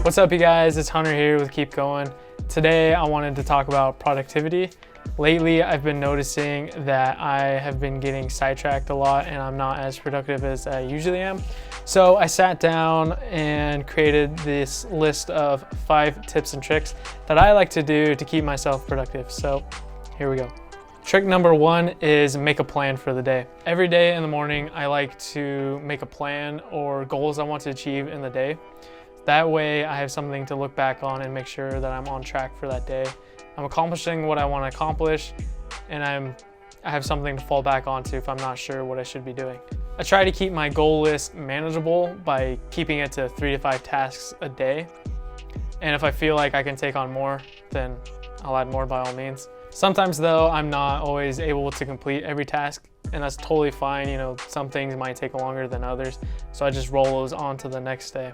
What's up, you guys? It's Hunter here with Keep Going. Today I wanted to talk about productivity. Lately I've been noticing that I have been getting sidetracked a lot and I'm not as productive as I usually am. So I sat down and created this list of 5 tips and tricks that I like to do to keep myself productive. So here we go. Trick number 1 is make a plan for the day. Every day in the morning, I like to make a plan or goals I want to achieve in the day. That way I have something to look back on and make sure that I'm on track for that day. I'm accomplishing what I want to accomplish, and I have something to fall back onto if I'm not sure what I should be doing. I try to keep my goal list manageable by keeping it to 3 to 5 tasks a day. And if I feel like I can take on more, then I'll add more by all means. Sometimes though, I'm not always able to complete every task, and that's totally fine. You know, some things might take longer than others, so I just roll those on to the next day.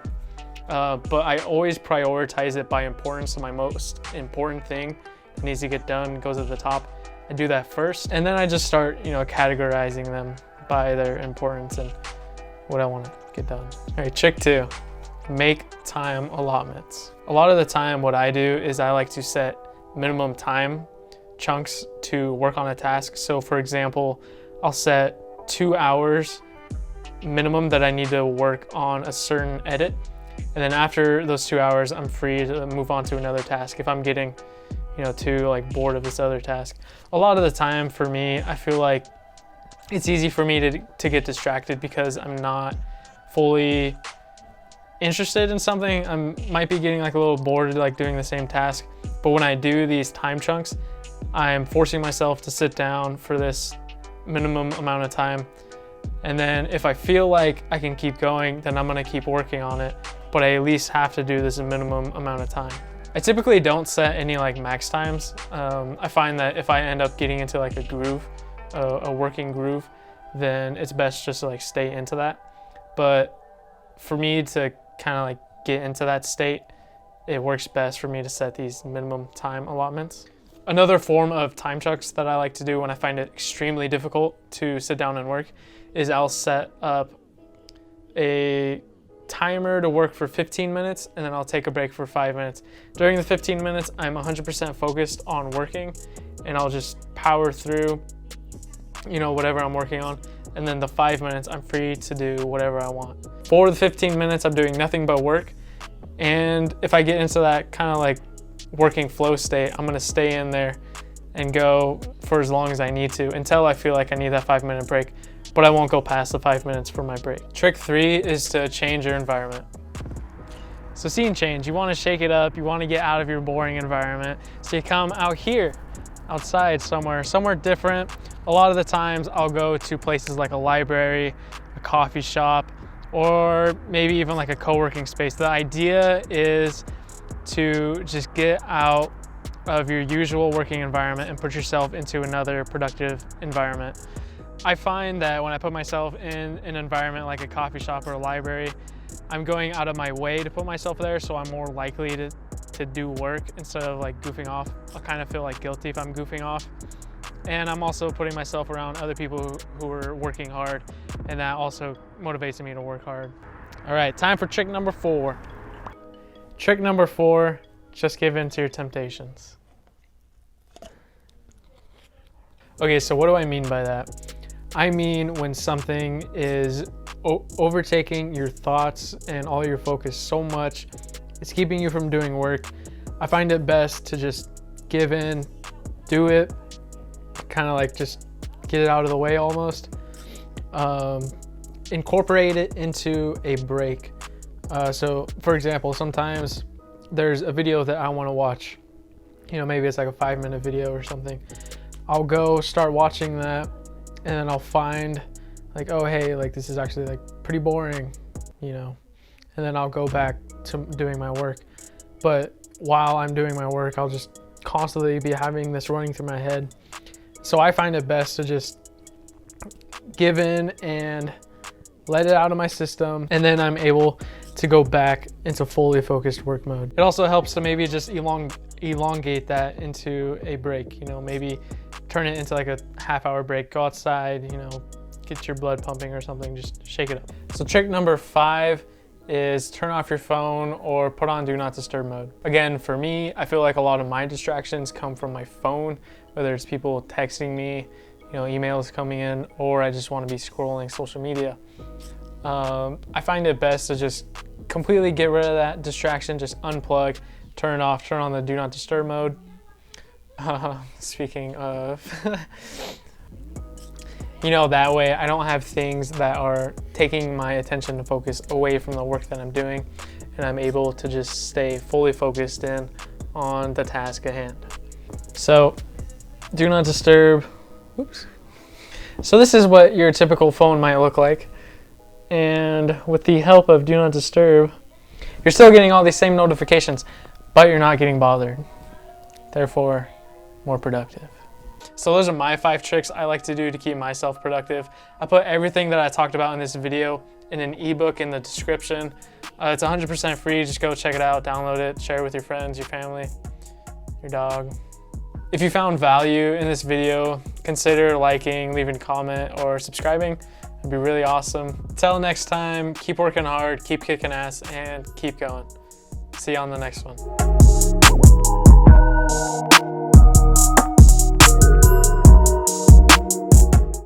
But I always prioritize it by importance, so my most important thing that needs to get done goes at the top. I do that first, and then I just start, categorizing them by their importance and what I want to get done. All right, trick 2, make time allotments. A lot of the time what I do is I like to set minimum time chunks to work on a task. So for example, I'll set 2 hours minimum that I need to work on a certain edit. And then after those 2 hours, I'm free to move on to another task if I'm getting, too bored of this other task. A lot of the time for me, I feel like it's easy for me to get distracted because I'm not fully interested in something. I might be getting a little bored doing the same task. But when I do these time chunks, I'm forcing myself to sit down for this minimum amount of time. And then if I feel like I can keep going, then I'm gonna keep working on it. But I at least have to do this a minimum amount of time. I typically don't set any max times. I find that if I end up getting into a groove, a working groove, then it's best just to stay into that. But for me to kind of get into that state, it works best for me to set these minimum time allotments. Another form of time chunks that I like to do when I find it extremely difficult to sit down and work is I'll set up a timer to work for 15 minutes and then I'll take a break for 5 minutes. During the 15 minutes, I'm 100% focused on working and I'll just power through, whatever I'm working on. And then the 5 minutes, I'm free to do whatever I want. For the 15 minutes, I'm doing nothing but work. And if I get into that kind of working flow state, I'm gonna stay in there and go for as long as I need to until I feel like I need that 5-minute break, but I won't go past the 5 minutes for my break. Trick 3 is to change your environment. So scene change, you wanna shake it up, you wanna get out of your boring environment. So you come out here, outside somewhere different. A lot of the times I'll go to places like a library, a coffee shop, or maybe even a co-working space. The idea is to just get out of your usual working environment and put yourself into another productive environment. I find that when I put myself in an environment like a coffee shop or a library, I'm going out of my way to put myself there, so I'm more likely to do work instead of goofing off. I'll kind of feel guilty if I'm goofing off. And I'm also putting myself around other people who are working hard, and that also motivates me to work hard. All right, time for trick number 4. Trick number 4, just give in to your temptations. Okay, so what do I mean by that? I mean when something is overtaking your thoughts and all your focus so much, it's keeping you from doing work. I find it best to just give in, do it, kind of just get it out of the way almost. Incorporate it into a break. So for example, sometimes there's a video that I want to watch, maybe it's a 5-minute video or something. I'll go start watching that and then I'll find oh, hey, this is actually pretty boring, and then I'll go back to doing my work. But while I'm doing my work, I'll just constantly be having this running through my head. So I find it best to just give in and let it out of my system, and then I'm able to go back into fully focused work mode. It also helps to maybe just elongate that into a break, maybe turn it into a half-hour break, go outside, get your blood pumping or something, just shake it up. So trick number 5 is turn off your phone or put on do not disturb mode. Again, for me, I feel like a lot of my distractions come from my phone, whether it's people texting me, emails coming in, or I just want to be scrolling social media. I find it best to just completely get rid of that distraction, just unplug, turn it off, turn on the do not disturb mode. Speaking of, that way I don't have things that are taking my attention and focus away from the work that I'm doing, and I'm able to just stay fully focused in on the task at hand. So, do not disturb. Oops. So this is what your typical phone might look like. And with the help of do not disturb, you're still getting all these same notifications, but you're not getting bothered. Therefore, more productive. So those are my 5 tricks I like to do to keep myself productive. I put everything that I talked about in this video in an ebook in the description. It's 100% free. Just go check it out, download it, share it with your friends, your family, your dog. If you found value in this video, consider liking, leaving a comment, or subscribing. It'd be really awesome. Till next time, keep working hard, keep kicking ass, and keep going. See you on the next one.